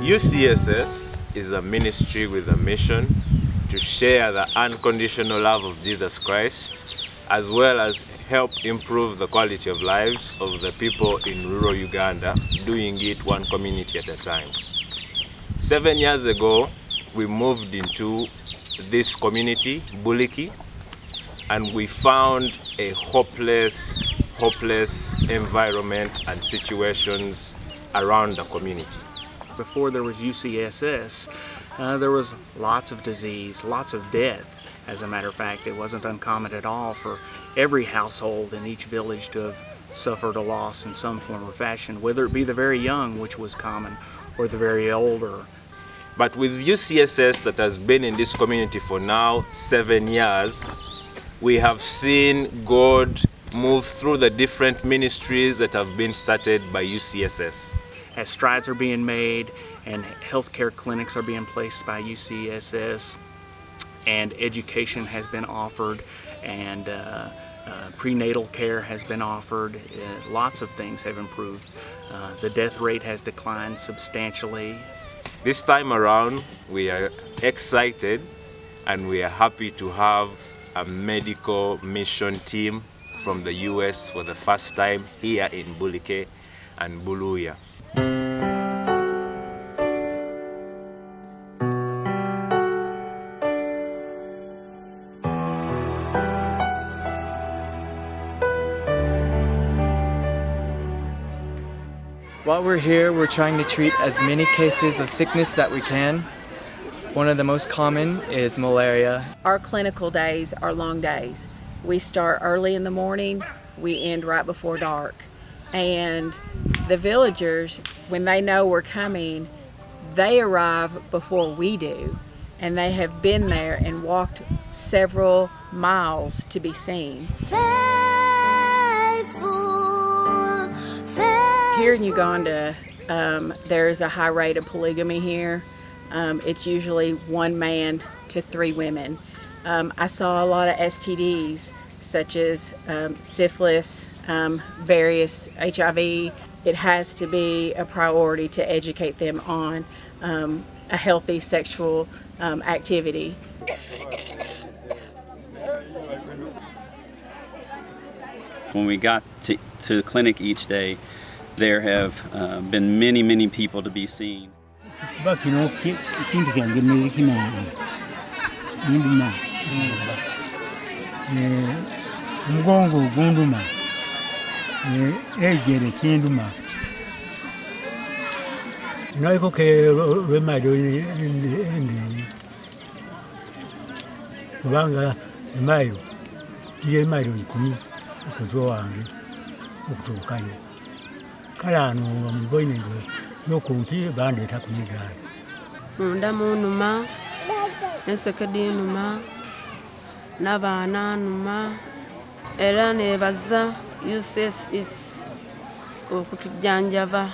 UCSS is a ministry with a mission to share the unconditional love of Jesus Christ, as well as help improve the quality of lives of the people in rural Uganda, doing it one community at a time. 7 years ago, we moved into this community, Bulike, and we found a hopeless environment and situations around the community. Before there was UCSS, there was lots of disease, lots of death. As a matter of fact, it wasn't uncommon at all for every household in each village to have suffered a loss in some form or fashion, whether it be the very young, which was common, or the very older. But with UCSS that has been in this community for now 7 years, we have seen God move through the different ministries that have been started by UCSS. As strides are being made and healthcare clinics are being placed by UCSS, and education has been offered, and prenatal care has been offered, lots of things have improved. The death rate has declined substantially. This time around, we are excited and we are happy to have a medical mission team from the US for the first time here in Bulike and Buluya. While we're here, we're trying to treat as many cases of sickness that we can. One of the most common is malaria. Our clinical days are long days. We start early in the morning, we end right before dark. And the villagers, when they know we're coming, they arrive before we do. And they have been there and walked several miles to be seen. Here in Uganda, there's a high rate of polygamy here. It's usually 1 man to 3 women. I saw a lot of STDs, such as syphilis, various HIV. It has to be a priority to educate them on a healthy sexual activity. When we got to the clinic each day, there have been many people to be seen. Munda munuma, ensekedi numa, n'abaana numa, era nebaza UCSS okutujjanjaba.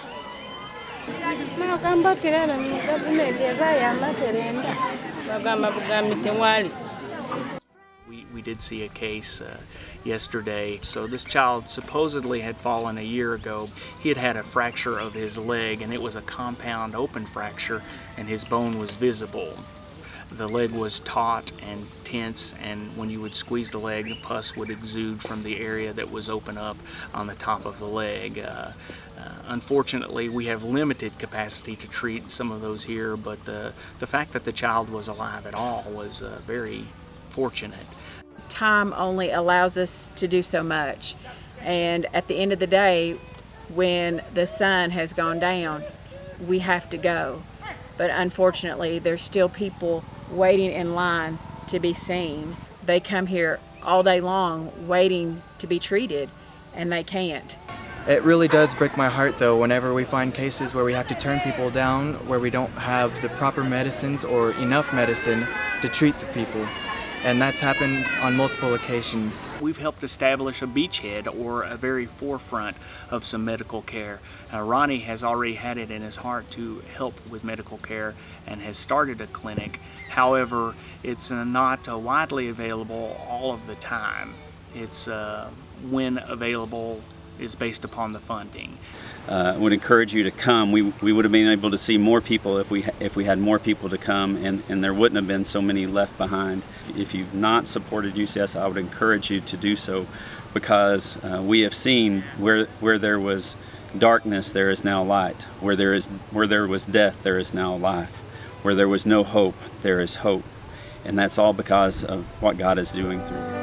We did see a case yesterday. So this child supposedly had fallen a year ago. He had had a fracture of his leg, and it was a compound open fracture, and his bone was visible. The leg was taut and tense, and when you would squeeze the leg, the pus would exude from the area that was open up on the top of the leg. Unfortunately, we have limited capacity to treat some of those here, but the fact that the child was alive at all was very fortunate. Time only allows us to do so much, and at the end of the day, when the sun has gone down, we have to go. But unfortunately, there's still people waiting in line to be seen. They come here all day long waiting to be treated, and they can't. It really does break my heart though whenever we find cases where we have to turn people down, where we don't have the proper medicines or enough medicine to treat the people. And that's happened on multiple occasions. We've helped establish a beachhead, or a very forefront of some medical care. Ronnie has already had it in his heart to help with medical care and has started a clinic. However, it's not widely available all of the time. It's when available, is based upon the funding. Would encourage you to come. We would have been able to see more people if we had more people to come, and there wouldn't have been so many left behind. If you've not supported UCS, I would encourage you to do so, because we have seen where there was darkness, there is now light. Where there was death, there is now life. Where there was no hope, there is hope. And that's all because of what God is doing through you.